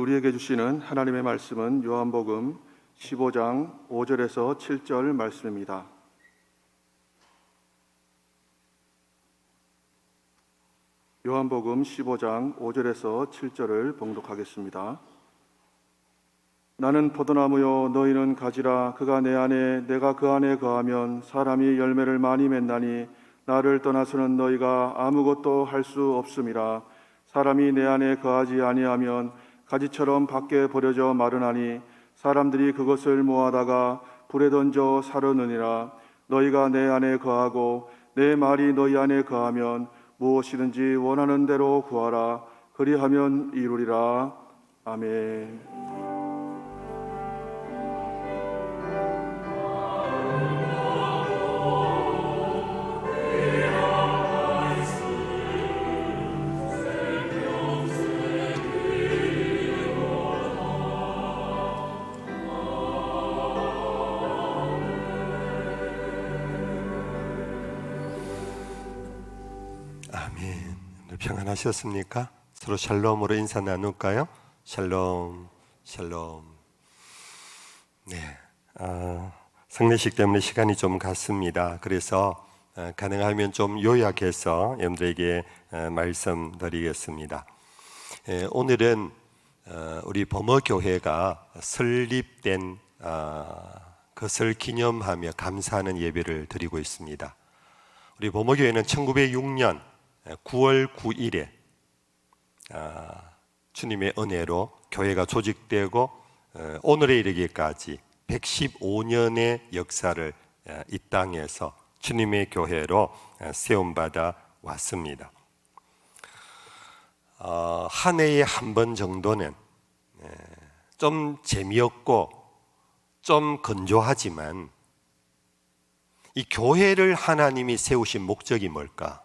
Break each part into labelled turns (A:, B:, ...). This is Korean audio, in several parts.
A: 우리에게 주시는 하나님의 말씀은 요한복음 15장 5절에서 7절 말씀입니다. 요한복음 15장 5절에서 7절을 봉독하겠습니다. 나는 포도나무요 너희는 가지라. 그가 내 안에 내가 그 안에 거하면 사람이 열매를 많이 맺나니 나를 떠나서는 너희가 아무것도 할 수 없음이라. 사람이 내 안에 거하지 아니하면 가지처럼 밖에 버려져 마르나니 사람들이 그것을 모아다가 불에 던져 사르느니라. 너희가 내 안에 거하고 내 말이 너희 안에 거하면 무엇이든지 원하는 대로 구하라. 그리하면 이루리라. 아멘.
B: 아멘. 오늘 평안하셨습니까? 서로 샬롬으로 인사 나눌까요? 샬롬, 샬롬. 네, 성례식 때문에 시간이 좀 갔습니다. 그래서 가능하면 좀 요약해서 여러분들에게 말씀드리겠습니다. 오늘은 우리 범어교회가 설립된 그것을 기념하며 감사하는 예배를 드리고 있습니다. 우리 범어교회는 1906년 9월 9일에 주님의 은혜로 교회가 조직되고 오늘에 이르기까지 115년의 역사를 이 땅에서 주님의 교회로 세움받아 왔습니다. 한 해에 한 번 정도는 좀 재미없고 좀 건조하지만 이 교회를 하나님이 세우신 목적이 뭘까?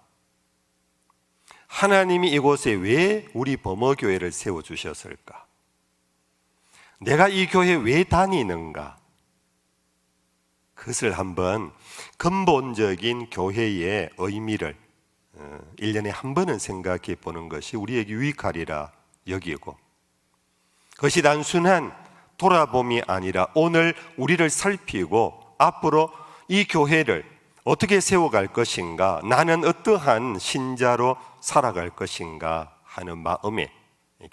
B: 하나님이 이곳에 왜 우리 범어교회를 세워주셨을까? 내가 이 교회 왜 다니는가? 그것을 한번 근본적인 교회의 의미를 1년에 한 번은 생각해 보는 것이 우리에게 유익하리라 여기고, 그것이 단순한 돌아봄이 아니라 오늘 우리를 살피고 앞으로 이 교회를 어떻게 세워갈 것인가, 나는 어떠한 신자로 살아갈 것인가 하는 마음에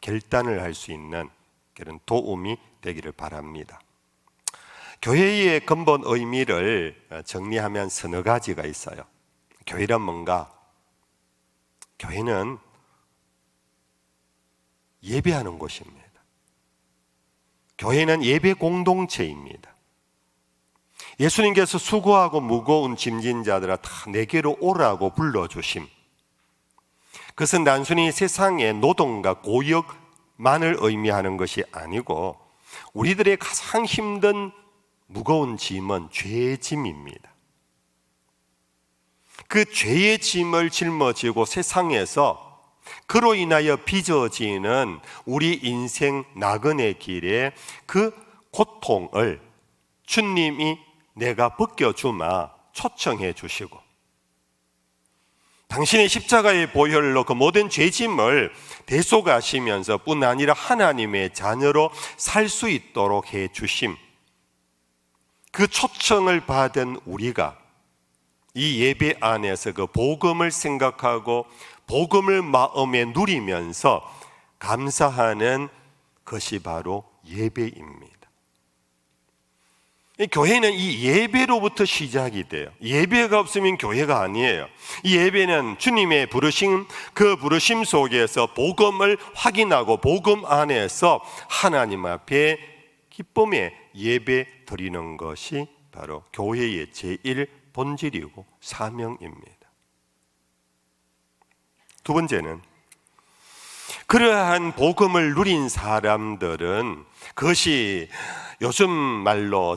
B: 결단을 할 수 있는 그런 도움이 되기를 바랍니다. 교회의 근본 의미를 정리하면 서너 가지가 있어요. 교회란 뭔가? 교회는 예배하는 곳입니다. 교회는 예배 공동체입니다. 예수님께서 수고하고 무거운 짐진 자들아 다 내게로 오라고 불러주심. 그것은 단순히 세상의 노동과 고역만을 의미하는 것이 아니고 우리들의 가장 힘든 무거운 짐은 죄의 짐입니다. 그 죄의 짐을 짊어지고 세상에서 그로 인하여 빚어지는 우리 인생 나그네 길에 그 고통을 주님이 내가 벗겨주마 초청해 주시고, 당신의 십자가의 보혈로 그 모든 죄짐을 대속하시면서 뿐 아니라 하나님의 자녀로 살 수 있도록 해 주심. 그 초청을 받은 우리가 이 예배 안에서 그 복음을 생각하고 복음을 마음에 누리면서 감사하는 것이 바로 예배입니다. 교회는 이 예배로부터 시작이 돼요. 예배가 없으면 교회가 아니에요. 이 예배는 주님의 부르심, 그 부르심 속에서 복음을 확인하고 복음 안에서 하나님 앞에 기쁨의 예배 드리는 것이 바로 교회의 제일 본질이고 사명입니다. 두 번째는 그러한 복음을 누린 사람들은 그것이 요즘 말로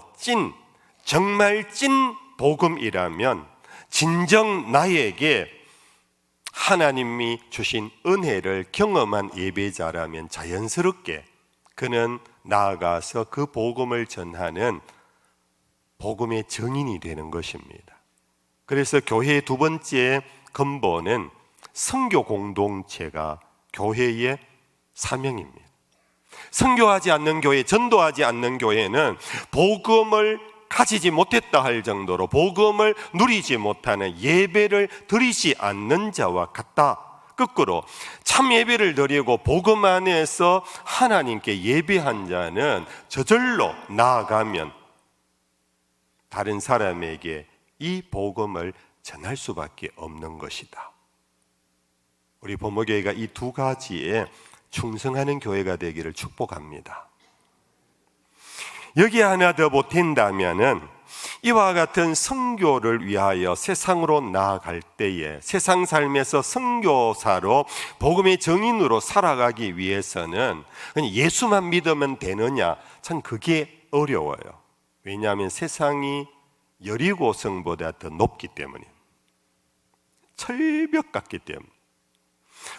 B: 정말 찐 복음이라면 진정 나에게 하나님이 주신 은혜를 경험한 예배자라면 자연스럽게 그는 나아가서 그 복음을 전하는 복음의 증인이 되는 것입니다. 그래서 교회의 두 번째 근본은 선교 공동체가 교회의 사명입니다. 선교하지 않는 교회, 전도하지 않는 교회는 복음을 가지지 못했다 할 정도로 복음을 누리지 못하는, 예배를 드리지 않는 자와 같다. 거꾸로 참 예배를 드리고 복음 안에서 하나님께 예배한 자는 저절로 나아가면 다른 사람에게 이 복음을 전할 수밖에 없는 것이다. 우리 범어교회가 이 두 가지에 충성하는 교회가 되기를 축복합니다. 여기에 하나 더 보탠다면은 이와 같은 선교를 위하여 세상으로 나아갈 때에 세상 삶에서 선교사로 복음의 증인으로 살아가기 위해서는 그냥 예수만 믿으면 되느냐? 참 그게 어려워요. 왜냐하면 세상이 여리고성보다 더 높기 때문에, 철벽 같기 때문에.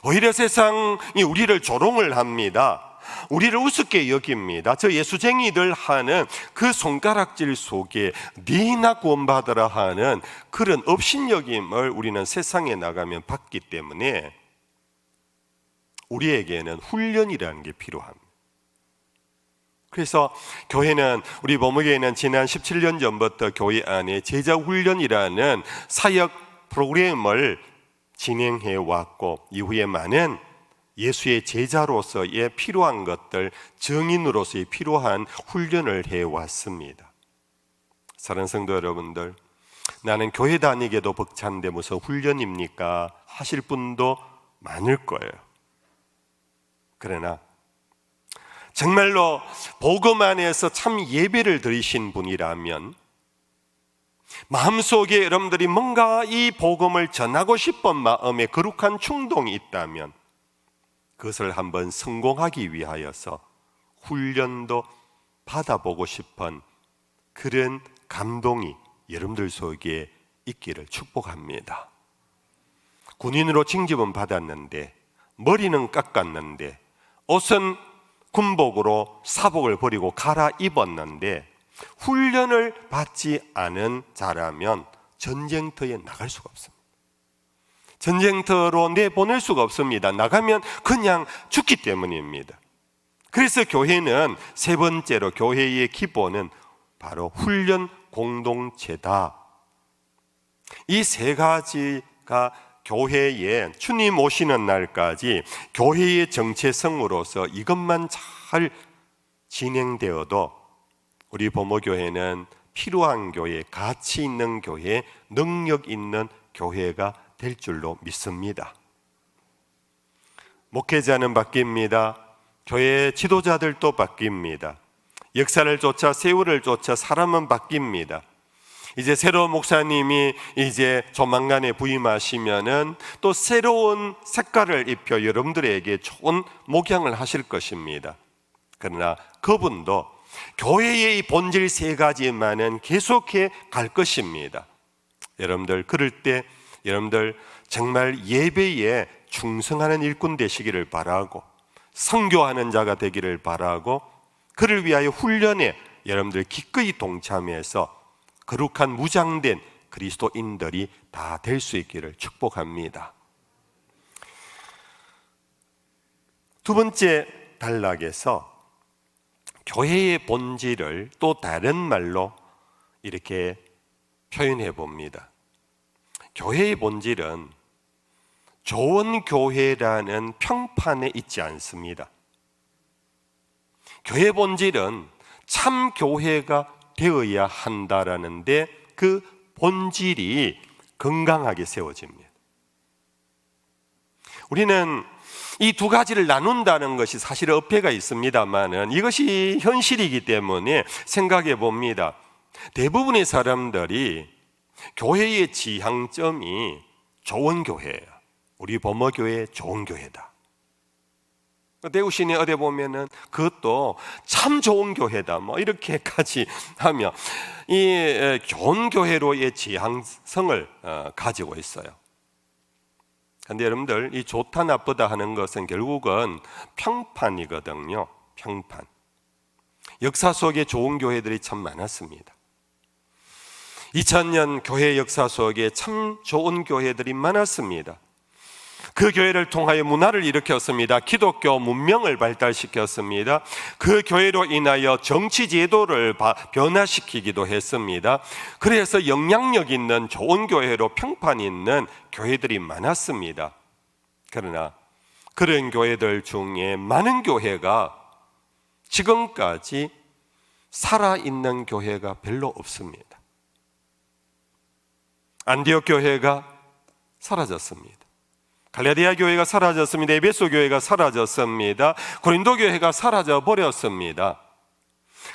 B: 오히려 세상이 우리를 조롱을 합니다. 우리를 우습게 여깁니다. 저 예수쟁이들 하는 그 손가락질 속에 네나 구원받으라 하는 그런 업신여김을 우리는 세상에 나가면 받기 때문에 우리에게는 훈련이라는 게 필요합니다. 그래서 교회는, 우리 범어교회는 지난 17년 전부터 교회 안에 제자훈련이라는 사역 프로그램을 진행해 왔고, 이후에 많은 예수의 제자로서의 필요한 것들, 증인으로서의 필요한 훈련을 해왔습니다. 사랑하는 성도 여러분들, 나는 교회 다니기도 벅찬데 무슨 훈련입니까? 하실 분도 많을 거예요. 그러나 정말로 복음 안에서 참 예배를 드리신 분이라면, 마음속에 여러분들이 뭔가 이 복음을 전하고 싶은 마음에 거룩한 충동이 있다면 그것을 한번 성공하기 위하여서 훈련도 받아보고 싶은 그런 감동이 여러분들 속에 있기를 축복합니다. 군인으로 징집은 받았는데, 머리는 깎았는데, 옷은 군복으로 사복을 버리고 갈아입었는데 훈련을 받지 않은 자라면 전쟁터에 나갈 수가 없습니다. 전쟁터로 내보낼 수가 없습니다. 나가면 그냥 죽기 때문입니다. 그래서 교회는 세 번째로, 교회의 기본은 바로 훈련 공동체다. 이 세 가지가 교회에 주님 오시는 날까지 교회의 정체성으로서 이것만 잘 진행되어도 우리 범어교회는 필요한 교회, 가치 있는 교회, 능력 있는 교회가 될 줄로 믿습니다. 목회자는 바뀝니다. 교회 지도자들도 바뀝니다. 역사를 쫓아, 세월을 쫓아 사람은 바뀝니다. 이제 새로운 목사님이 이제 조만간에 부임하시면은 또 새로운 색깔을 입혀 여러분들에게 좋은 목양을 하실 것입니다. 그러나 그분도 교회의 이 본질 세 가지만은 계속해 갈 것입니다. 여러분들, 그럴 때 여러분들 정말 예배에 충성하는 일꾼 되시기를 바라고, 선교하는 자가 되기를 바라고, 그를 위하여 훈련에 여러분들 기꺼이 동참해서 거룩한 무장된 그리스도인들이 다 될 수 있기를 축복합니다. 두 번째 단락에서 교회의 본질을 또 다른 말로 이렇게 표현해 봅니다. 교회의 본질은 좋은 교회라는 평판에 있지 않습니다. 교회의 본질은 참 교회가 되어야 한다라는데 그 본질이 건강하게 세워집니다. 우리는 이 두 가지를 나눈다는 것이 사실 어폐가 있습니다만은 이것이 현실이기 때문에 생각해 봅니다. 대부분의 사람들이 교회의 지향점이 좋은 교회예요. 우리 범어교회 좋은 교회다. 대구 시내 어디 보면은 그것도 참 좋은 교회다, 뭐 이렇게까지 하며 이 좋은 교회로의 지향성을 가지고 있어요. 그런데 여러분들, 이 좋다 나쁘다 하는 것은 결국은 평판이거든요. 평판. 역사 속에 좋은 교회들이 참 많았습니다. 2000년 교회 역사 속에 참 좋은 교회들이 많았습니다. 그 교회를 통하여 문화를 일으켰습니다. 기독교 문명을 발달시켰습니다. 그 교회로 인하여 정치 제도를 변화시키기도 했습니다. 그래서 영향력 있는 좋은 교회로 평판 있는 교회들이 많았습니다. 그러나 그런 교회들 중에 많은 교회가 지금까지 살아있는 교회가 별로 없습니다. 안디옥 교회가 사라졌습니다. 갈라디아 교회가 사라졌습니다. 에베소 교회가 사라졌습니다. 고린도 교회가 사라져 버렸습니다.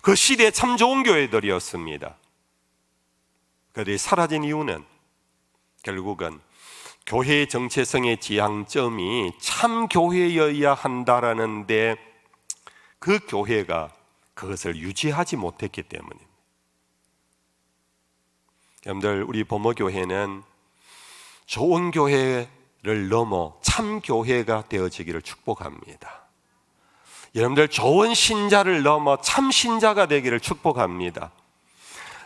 B: 그 시대에 참 좋은 교회들이었습니다. 그들이 사라진 이유는 결국은 교회의 정체성의 지향점이 참 교회여야 한다라는데 그 교회가 그것을 유지하지 못했기 때문입니다. 여러분들, 우리 범어교회는 좋은 교회를 넘어 참 교회가 되어지기를 축복합니다. 여러분들, 좋은 신자를 넘어 참 신자가 되기를 축복합니다.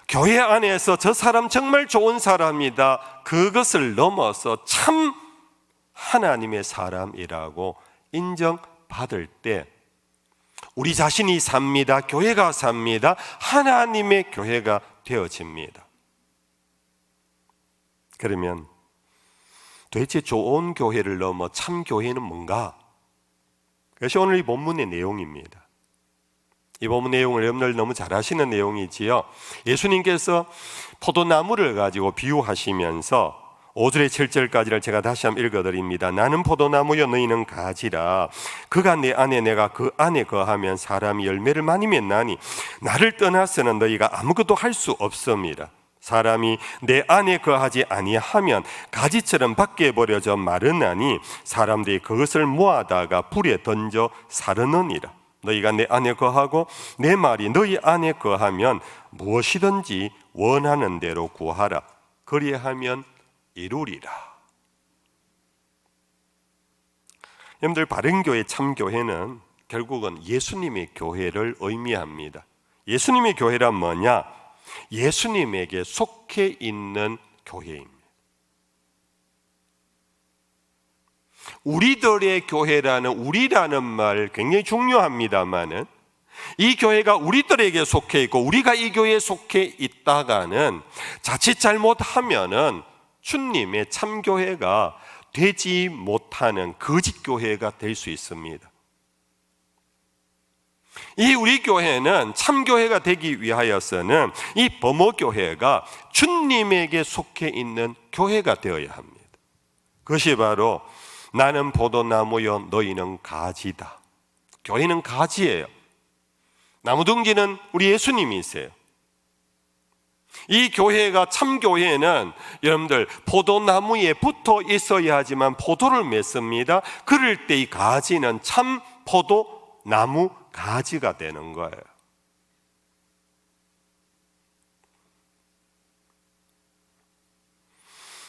B: 교회 안에서 저 사람 정말 좋은 사람이다, 그것을 넘어서 참 하나님의 사람이라고 인정받을 때 우리 자신이 삽니다. 교회가 삽니다. 하나님의 교회가 되어집니다. 그러면 도대체 좋은 교회를 넘어 참 교회는 뭔가? 그것이 오늘 이 본문의 내용입니다. 이 본문 내용을 여러분들 너무 잘 아시는 내용이지요. 예수님께서 포도나무를 가지고 비유하시면서 5절에 7절까지를 제가 다시 한번 읽어드립니다. 나는 포도나무여 너희는 가지라. 그가 내 안에 내가 그 안에 거하면 사람이 열매를 많이 맺나니 나를 떠나서는 너희가 아무것도 할 수 없습니다. 사람이 내 안에 거하지 아니하면 가지처럼 밖에 버려져 마르나니 사람들이 그것을 모아다가 불에 던져 사르느니라. 너희가 내 안에 거하고 내 말이 너희 안에 거하면 무엇이든지 원하는 대로 구하라. 그리하면 이루리라. 여러분들, 바른교회 참교회는 결국은 예수님의 교회를 의미합니다. 예수님의 교회란 뭐냐? 예수님에게 속해 있는 교회입니다. 우리들의 교회라는 우리라는 말 굉장히 중요합니다만은 이 교회가 우리들에게 속해 있고 우리가 이 교회에 속해 있다가는 자칫 잘못하면은 주님의 참교회가 되지 못하는 거짓교회가 될 수 있습니다. 이 우리 교회는 참교회가 되기 위하여서는 이 범어교회가 주님에게 속해 있는 교회가 되어야 합니다. 그것이 바로 나는 포도나무여 너희는 가지다. 교회는 가지예요. 나무둥지는 우리 예수님이세요. 이 교회가 참교회는 여러분들 포도나무에 붙어 있어야 하지만 포도를 맺습니다. 그럴 때 이 가지는 참 포도나무 가지가 되는 거예요.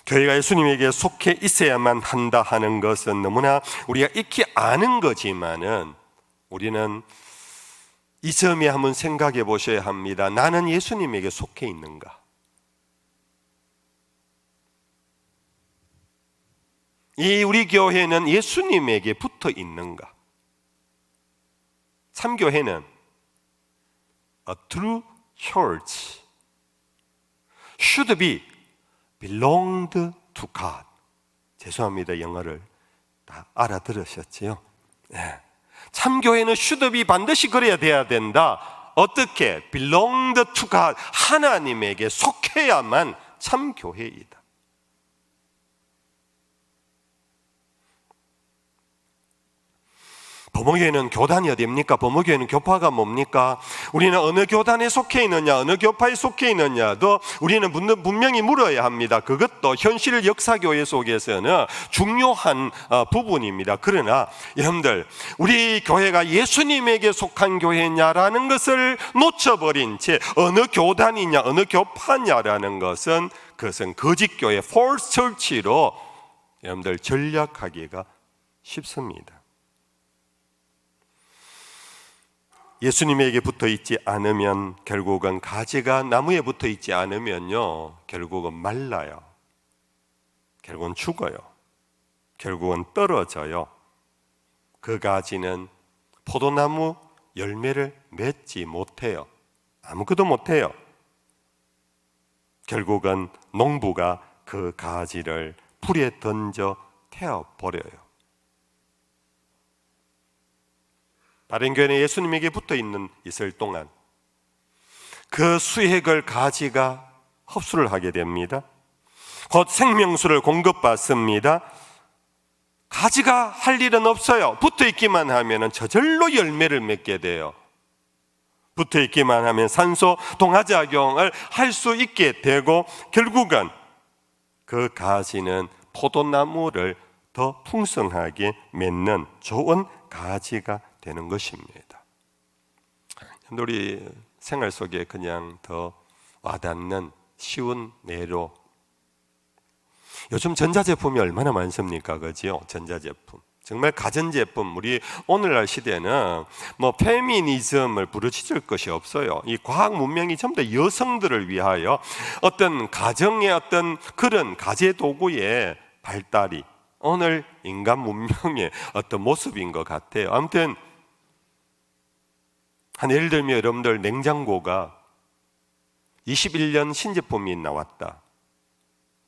B: 교회가 예수님에게 속해 있어야만 한다 하는 것은 너무나 우리가 익히 아는 거지만은 우리는 이 점에 한번 생각해 보셔야 합니다. 나는 예수님에게 속해 있는가? 이 우리 교회는 예수님에게 붙어 있는가? 참교회는 A true church should be belonged to God. 죄송합니다, 영어를 다 알아들으셨지요? 네. 참교회는 should be 반드시 그래야 돼야 된다. 어떻게? belonged to God. 하나님에게 속해야만 참교회이다. 범어교회는 교단이 어디입니까? 범어교회는 교파가 뭡니까? 우리는 어느 교단에 속해 있느냐, 어느 교파에 속해 있느냐도 우리는 분명히 물어야 합니다. 그것도 현실 역사교회 속에서는 중요한 부분입니다. 그러나 여러분들, 우리 교회가 예수님에게 속한 교회냐라는 것을 놓쳐버린 채 어느 교단이냐, 어느 교파냐라는 것은 그것은 거짓교회, false church로 여러분들 전략하기가 쉽습니다. 예수님에게 붙어 있지 않으면 결국은 가지가 나무에 붙어 있지 않으면요 결국은 말라요. 결국은 죽어요. 결국은 떨어져요. 그 가지는 포도나무 열매를 맺지 못해요. 아무것도 못해요. 결국은 농부가 그 가지를 풀에 던져 태워버려요. 다른 교회는 예수님에게 붙어 있을 동안 그 수액을 가지가 흡수를 하게 됩니다. 곧 생명수를 공급받습니다. 가지가 할 일은 없어요. 붙어 있기만 하면 저절로 열매를 맺게 돼요. 붙어 있기만 하면 산소 동화작용을 할 수 있게 되고 결국은 그 가지는 포도나무를 더 풍성하게 맺는 좋은 가지가 되는 것입니다. 우리 생활 속에 그냥 더 와닿는 쉬운 예로, 요즘 전자제품이 얼마나 많습니까? 그죠? 전자제품. 정말 가전제품, 우리 오늘날 시대는 페미니즘을 부르짖을 것이 없어요. 이 과학 문명이 전부 다 여성들을 위하여 어떤 가정의 어떤 그런 가제 도구의 발달이 오늘 인간 문명의 어떤 모습인 것 같아요. 아무튼 예를 들면 여러분들 냉장고가 21년 신제품이 나왔다.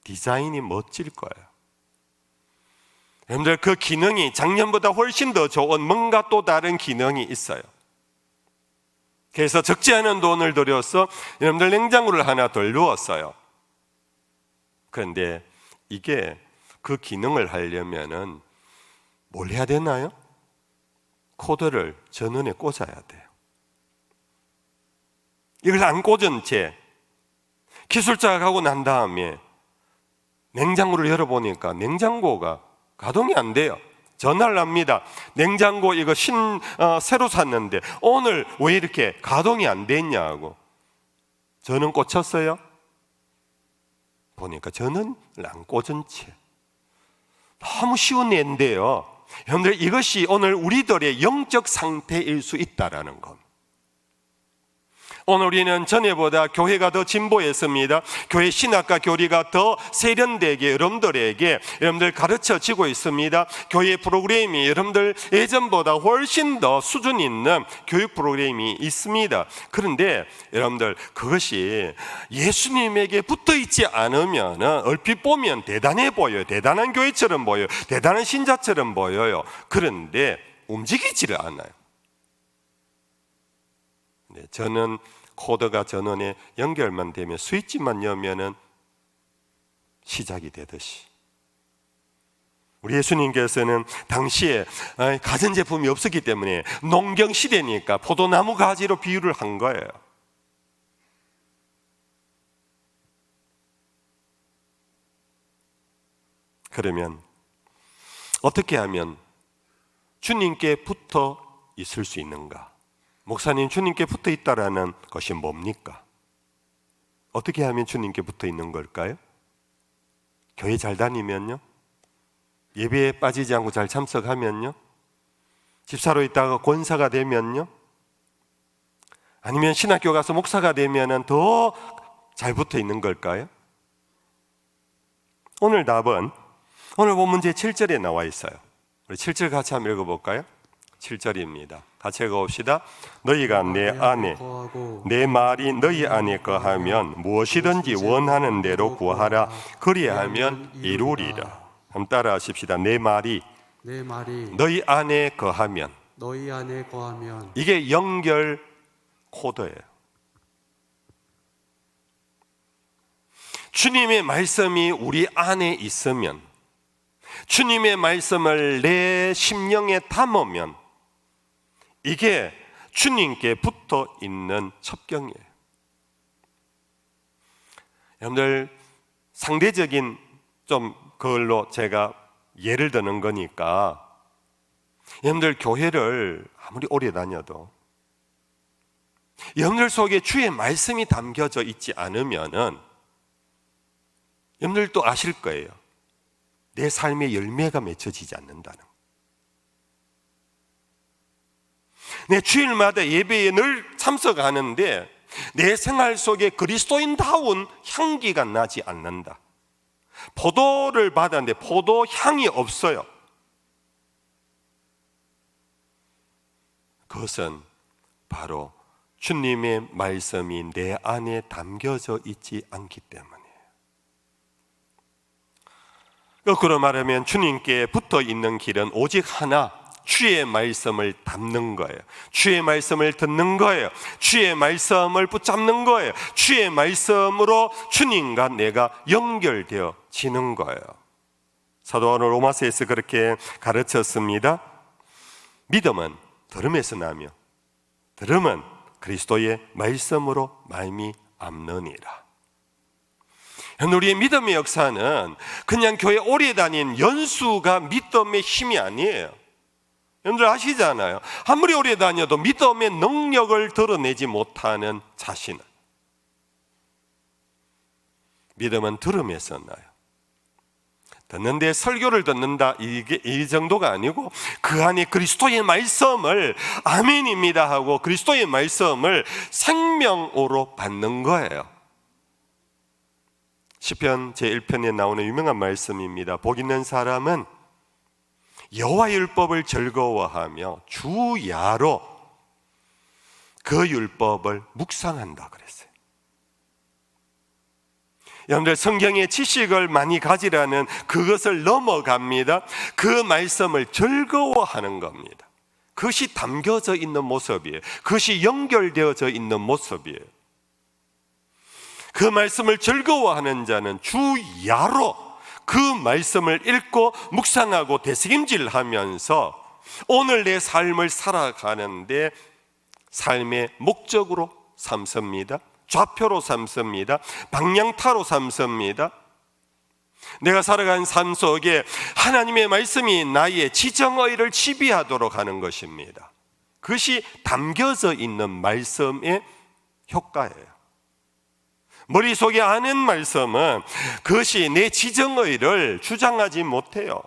B: 디자인이 멋질 거예요. 여러분들 그 기능이 작년보다 훨씬 더 좋은 뭔가 또 다른 기능이 있어요. 그래서 적지 않은 돈을 들여서 여러분들 냉장고를 하나 덜 넣었어요. 그런데 이게 그 기능을 하려면은 뭘 해야 되나요? 코드를 전원에 꽂아야 돼요. 이걸 안 꽂은 채 기술자가 가고 난 다음에 냉장고를 열어보니까 냉장고가 가동이 안 돼요. 전화를 합니다. 냉장고 이거 새로 샀는데 오늘 왜 이렇게 가동이 안 됐냐고. 전원 꽂혔어요? 보니까 전원을 안 꽂은 채. 너무 쉬운 예인데요. 여러분들 이것이 오늘 우리들의 영적 상태일 수 있다라는 겁니다. 오늘 우리는 전에보다 교회가 더 진보했습니다. 교회 신학과 교리가 더 세련되게 여러분들 가르쳐지고 있습니다. 교회 프로그램이 여러분들 예전보다 훨씬 더 수준 있는 교육 프로그램이 있습니다. 그런데 여러분들 그것이 예수님에게 붙어 있지 않으면 얼핏 보면 대단해 보여요. 대단한 교회처럼 보여요. 대단한 신자처럼 보여요. 그런데 움직이지를 않아요. 저는 코드가 전원에 연결만 되면 스위치만 여면은 시작이 되듯이 우리 예수님께서는 당시에 가전제품이 없었기 때문에 농경 시대니까 포도나무 가지로 비유를 한 거예요. 그러면 어떻게 하면 주님께 붙어 있을 수 있는가? 목사님, 주님께 붙어 있다라는 것이 뭡니까? 어떻게 하면 주님께 붙어 있는 걸까요? 교회 잘 다니면요? 예배에 빠지지 않고 잘 참석하면요? 집사로 있다가 권사가 되면요? 아니면 신학교 가서 목사가 되면 더 잘 붙어 있는 걸까요? 오늘 답은 오늘 본문 제 7절에 나와 있어요. 우리 7절 같이 한번 읽어볼까요? 7절입니다. 같이 읽어봅시다. 너희가 내 안에 내 말이 너희 안에 거하면 무엇이든지 원하는 대로 구하라. 그리하면 이루리라. 한번 따라하십시다. 내 말이 너희 안에 거하면 이게 연결 코드예요. 주님의 말씀이 우리 안에 있으면, 주님의 말씀을 내 심령에 담으면 이게 주님께 붙어 있는 첩경이에요. 여러분들 상대적인 좀 그걸로 제가 예를 드는 거니까, 여러분들 교회를 아무리 오래 다녀도 여러분들 속에 주의 말씀이 담겨져 있지 않으면은 여러분들도 아실 거예요. 내 삶의 열매가 맺혀지지 않는다는 거. 내 주일마다 예배에 늘 참석하는데 내 생활 속에 그리스도인다운 향기가 나지 않는다. 포도를 받았는데 포도 향이 없어요. 그것은 바로 주님의 말씀이 내 안에 담겨져 있지 않기 때문이에요. 거꾸로 말하면 주님께 붙어 있는 길은 오직 하나, 주의 말씀을 담는 거예요. 주의 말씀을 듣는 거예요. 주의 말씀을 붙잡는 거예요. 주의 말씀으로 주님과 내가 연결되어지는 거예요. 사도 바울은 로마서에서 그렇게 가르쳤습니다. 믿음은 들음에서 나며 들음은 그리스도의 말씀으로 말미암느니라. 우리의 믿음의 역사는 그냥 교회 오래 다닌 연수가 믿음의 힘이 아니에요. 여러분들 아시잖아요. 아무리 오래 다녀도 믿음의 능력을 드러내지 못하는 자신은, 믿음은 들음에서 나요. 듣는데 설교를 듣는다 이 정도가 아니고 그 안에 그리스도의 말씀을 아멘입니다 하고 그리스도의 말씀을 생명으로 받는 거예요. 시편 제1편에 나오는 유명한 말씀입니다. 복 있는 사람은 여호와의 율법을 즐거워하며 주야로 그 율법을 묵상한다 그랬어요. 여러분들 성경의 지식을 많이 가지라는 그것을 넘어갑니다. 그 말씀을 즐거워하는 겁니다. 그것이 담겨져 있는 모습이에요. 그것이 연결되어져 있는 모습이에요. 그 말씀을 즐거워하는 자는 주야로 그 말씀을 읽고 묵상하고 되새김질하면서 오늘 내 삶을 살아가는데 삶의 목적으로 삼습니다. 좌표로 삼습니다. 방향타로 삼습니다. 내가 살아가는 삶 속에 하나님의 말씀이 나의 지정의를 지배하도록 하는 것입니다. 그것이 담겨져 있는 말씀의 효과예요. 머릿속에 아는 말씀은 그것이 내 지정의를 주장하지 못해요.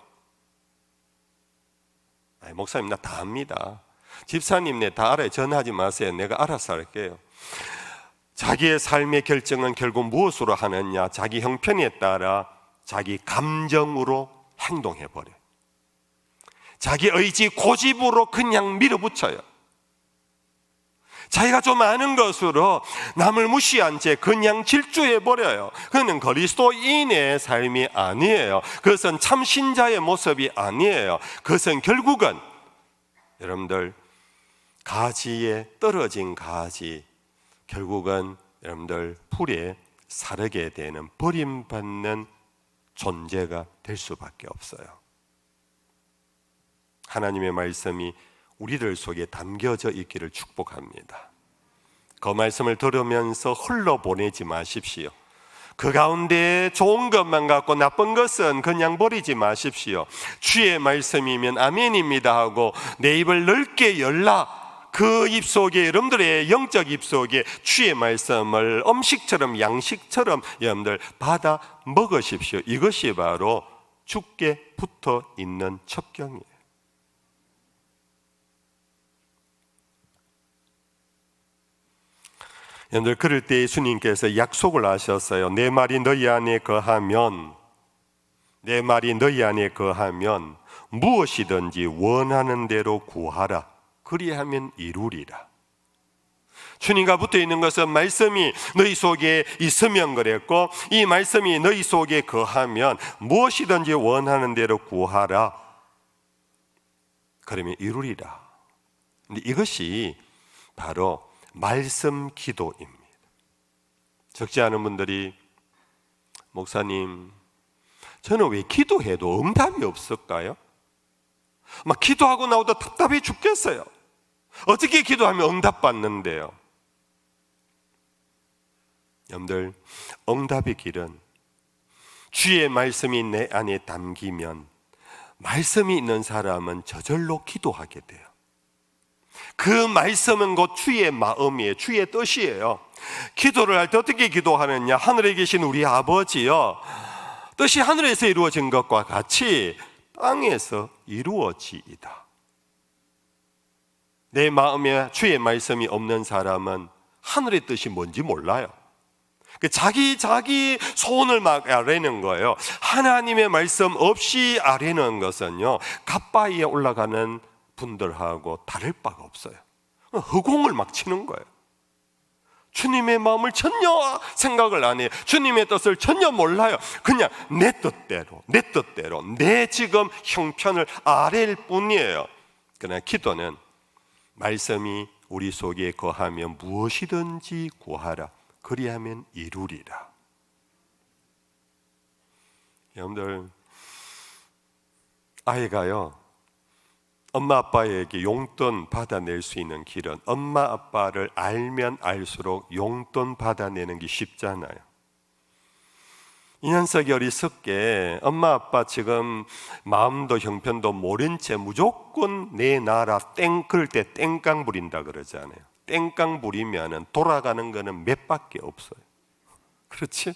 B: 목사님 나 다 압니다. 집사님 네 다 알아요. 전화하지 마세요. 내가 알아서 할게요. 자기의 삶의 결정은 결국 무엇으로 하느냐? 자기 형편에 따라 자기 감정으로 행동해버려요. 자기 의지 고집으로 그냥 밀어붙여요. 자기가 좀 아는 것으로 남을 무시한 채 그냥 질주해버려요. 그는 그리스도인의 삶이 아니에요. 그것은 참 신자의 모습이 아니에요. 그것은 결국은 여러분들 가지에 떨어진 가지, 결국은 여러분들 풀에 사르게 되는 버림받는 존재가 될 수밖에 없어요. 하나님의 말씀이 우리들 속에 담겨져 있기를 축복합니다. 그 말씀을 들으면서 흘러보내지 마십시오. 그 가운데 좋은 것만 갖고 나쁜 것은 그냥 버리지 마십시오. 주의 말씀이면 아멘입니다 하고 내 입을 넓게 열라. 그 입속에 여러분들의 영적 입속에 주의 말씀을 음식처럼 양식처럼 여러분들 받아 먹으십시오. 이것이 바로 주께 붙어 있는 첩경이에요. 여러분들 그럴 때 예수님께서 약속을 하셨어요. 내 말이 너희 안에 거하면, 내 말이 너희 안에 거하면 무엇이든지 원하는 대로 구하라. 그리하면 이루리라. 주님과 붙어 있는 것은 말씀이 너희 속에 있으면 그랬고, 이 말씀이 너희 속에 거하면 무엇이든지 원하는 대로 구하라. 그러면 이루리라. 근데 이것이 바로 말씀 기도입니다. 적지 않은 분들이 목사님, 저는 왜 기도해도 응답이 없을까요? 막 기도하고 나오다 답답해 죽겠어요. 어떻게 기도하면 응답받는데요? 여러분들, 응답의 길은 주의 말씀이 내 안에 담기면 말씀이 있는 사람은 저절로 기도하게 돼요. 그 말씀은 곧 주의 마음이에요. 주의 뜻이에요. 기도를 할 때 어떻게 기도하느냐? 하늘에 계신 우리 아버지여, 뜻이 하늘에서 이루어진 것과 같이 땅에서 이루어지이다. 내 마음에 주의 말씀이 없는 사람은 하늘의 뜻이 뭔지 몰라요. 자기 소원을 막 아뢰는 거예요. 하나님의 말씀 없이 아뢰는 것은요, 갓바위에 올라가는 분들하고 다를 바가 없어요. 허공을 막 치는 거예요. 주님의 마음을 전혀 생각을 안 해요. 주님의 뜻을 전혀 몰라요. 그냥 내 뜻대로 내 지금 형편을 아랠 뿐이에요. 그러나 기도는 말씀이 우리 속에 거하며 무엇이든지 구하라, 그리하면 이루리라. 여러분들, 아이가요, 엄마 아빠에게 용돈 받아낼 수 있는 길은 엄마 아빠를 알면 알수록 용돈 받아내는 게 쉽잖아요. 이 녀석이 어리석게 엄마 아빠 지금 마음도 형편도 모른 채 무조건 내 나라 땡 그럴 때 땡깡 부린다 그러잖아요. 땡깡 부리면은 돌아가는 거는 몇 밖에 없어요. 그렇지?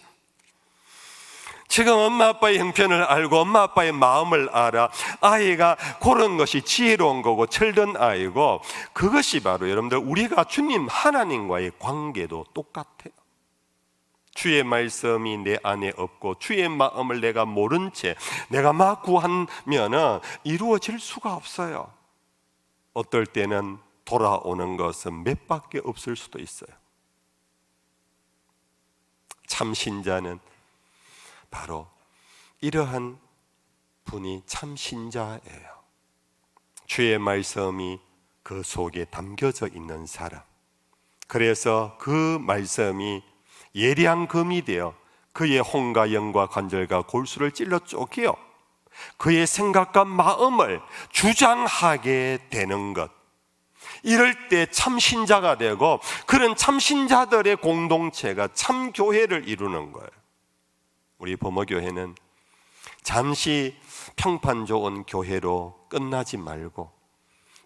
B: 지금 엄마 아빠의 형편을 알고 엄마 아빠의 마음을 알아 아이가 그런 것이 지혜로운 거고 철든 아이고, 그것이 바로 여러분들 우리가 주님 하나님과의 관계도 똑같아요. 주의 말씀이 내 안에 없고 주의 마음을 내가 모른 채 내가 막 구하면은 이루어질 수가 없어요. 어떨 때는 돌아오는 것은 몇 밖에 없을 수도 있어요. 참 신자는 바로 이러한 분이 참 신자예요. 주의 말씀이 그 속에 담겨져 있는 사람. 그래서 그 말씀이 예리한 금이 되어 그의 혼과 영과 관절과 골수를 찔러 쪼개어 그의 생각과 마음을 주장하게 되는 것. 이럴 때 참 신자가 되고, 그런 참 신자들의 공동체가 참 교회를 이루는 거예요. 우리 범어교회는 잠시 평판 좋은 교회로 끝나지 말고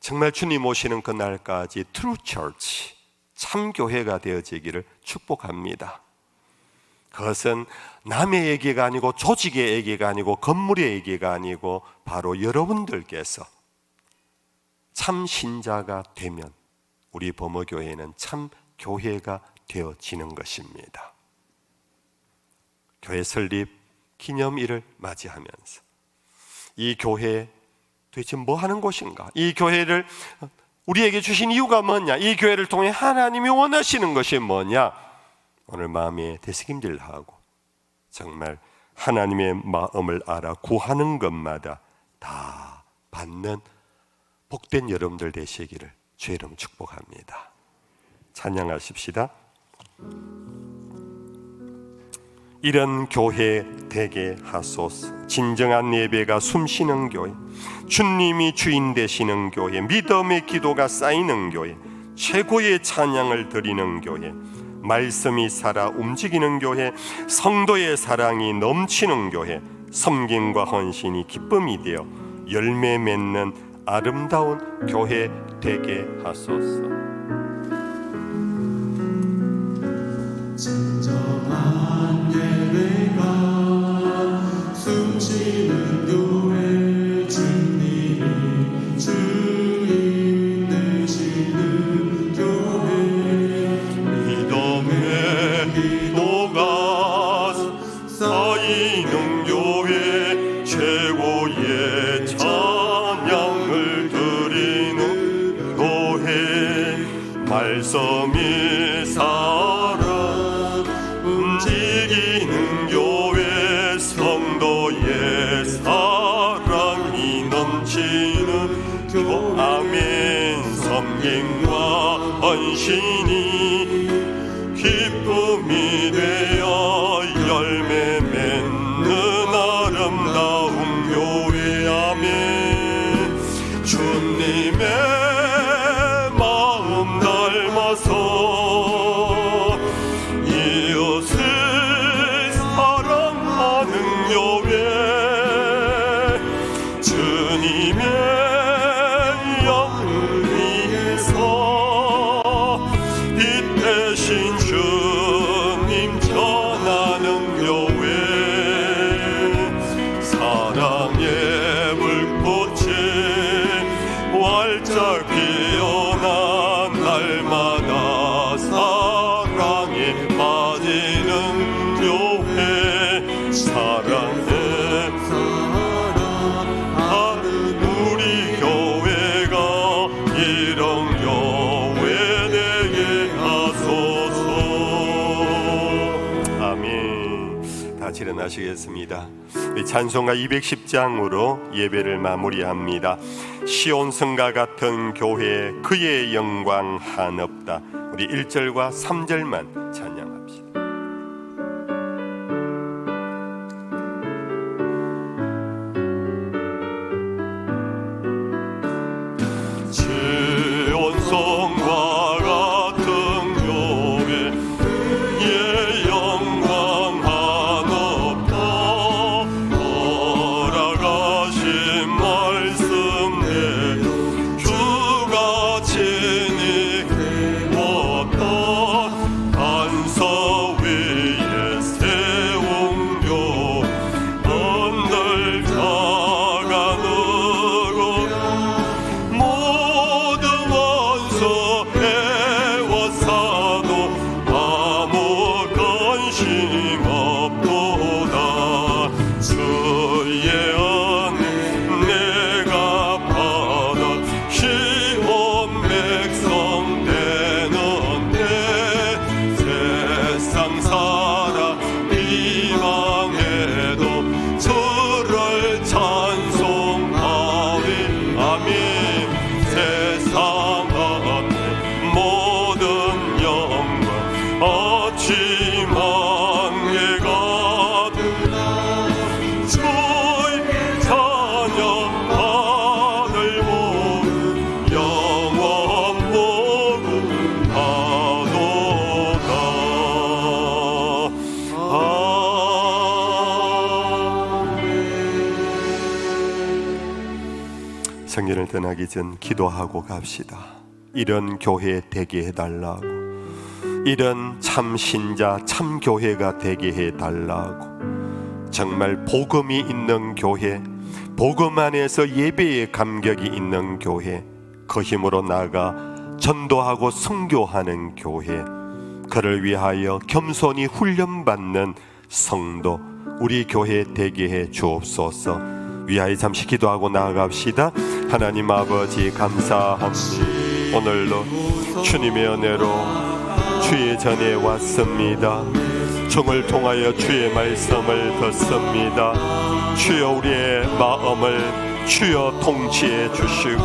B: 정말 주님 오시는 그날까지 트루 처치, 참 교회가 되어지기를 축복합니다. 그것은 남의 얘기가 아니고 조직의 얘기가 아니고 건물의 얘기가 아니고 바로 여러분들께서 참 신자가 되면 우리 범어교회는 참 교회가 되어지는 것입니다. 교회 설립 기념일을 맞이하면서 이 교회 도대체 뭐 하는 곳인가? 이 교회를 우리에게 주신 이유가 뭐냐? 이 교회를 통해 하나님이 원하시는 것이 뭐냐? 오늘 마음에 되새김질하고 정말 하나님의 마음을 알아 구하는 것마다 다 받는 복된 여러분들 되시기를 주의 이름 축복합니다. 찬양하십시다. 이런 교회 되게 하소서. 진정한 예배가 숨쉬는 교회, 주님이 주인 되시는 교회, 믿음의 기도가 쌓이는 교회, 최고의 찬양을 드리는 교회, 말씀이 살아 움직이는 교회, 성도의 사랑이 넘치는 교회, 섬김과 헌신이 기쁨이 되어 열매 맺는 아름다운 교회 되게 하소서.
C: 진정한 예배가 숨쉬는 교회, 주님이 주인 되시는 교회,
B: 믿음의 기도가 쌓이는 교회, 최고의 찬양을 드리는 교회, 말씀이 살아 움직이는 교회, 성도의 사랑이 넘치는 교회, 아멘. 섬김과 헌신이 기쁨이 되어 열매 맺는 아름다운 교회, 아멘. 주님의 마음 닮아서 이웃을 사랑하는 교회, 주님의 영을 위해서 빛 대신 주님 전하는 교회, 사랑의 불꽃이 활짝 피어나 날마다 같이 일어나시겠습니다. 찬송가 210장으로 예배를 마무리합니다. 시온성과 같은 교회 그의 영광 한없다. 우리 1절과 3절만 찬양합시다.
C: 시온성과 같은 교회 그의 영광 한없다. 허락하신 말씀 내로 주가 친히 해왔다. 단서 위에 세운 교회 언들 자가 누구 모든 원수 애워싸도 아무 관심 없도다. 주의 안 내가 받아 시온 백성 되는데 세상 사람 비방해도 주를 찬송하리. 아멘. 세상 안에 모든 영광 아침왕에 가득나 주의 자녀 하늘 보는 영원 복음 하도다. 아멘.
B: 성전을 떠나기 전 기도하고 갑시다. 이런 교회 되게 해달라고, 이런 참 신자 참 교회가 되게 해달라고, 정말 복음이 있는 교회, 복음 안에서 예배의 감격이 있는 교회, 그 힘으로 나아가 전도하고 선교하는 교회, 그를 위하여 겸손히 훈련받는 성도 우리 교회 되게 해 주옵소서. 위하여 잠시 기도하고 나아갑시다. 하나님 아버지 감사합니다. 오늘도 주님의 은혜로 주의 전에 왔습니다. 종을 통하여 주의 말씀을 듣습니다. 주여 우리의 마음을 주여 통치해 주시고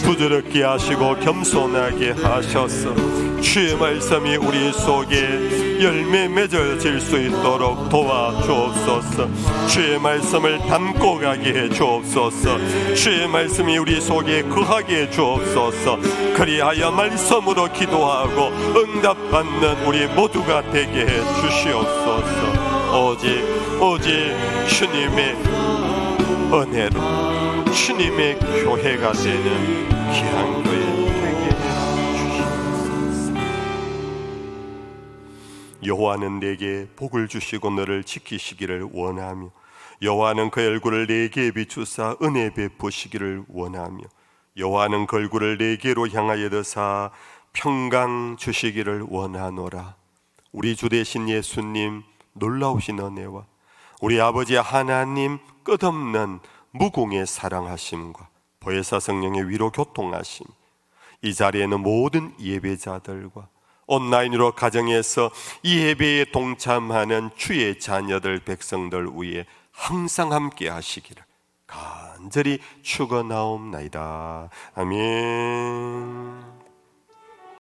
B: 부드럽게 하시고 겸손하게 하셔서 주의 말씀이 우리 속에 열매 맺어질 수 있도록 도와주옵소서. 주의 말씀을 담고 가게 해 주옵소서. 주의 말씀이 우리 속에 거하게 해 주옵소서. 그리하여 말씀으로 기도하고 응답받는 우리 모두가 되게 해 주시옵소서. 오직 주님의 은혜로 주님의 교회가 되는 귀한 교회 되게 해 주시옵소서. 여호와는 내게 복을 주시고 너를 지키시기를 원하며 여호와는 그 얼굴을 내게 비추사 은혜 베푸시기를 원하며 여호와는 그 얼굴을 내게로 향하여 드사 평강 주시기를 원하노라. 우리 주 되신 예수님 놀라우신 은혜와 우리 아버지 하나님 끝없는 무공의 사랑하심과 보혜사 성령의 위로 교통하심, 이 자리에는 모든 예배자들과 온라인으로 가정에서 이 예배에 동참하는 주의 자녀들 백성들 위에 항상 함께 하시기를 간절히 축원하옵나이다. 아멘.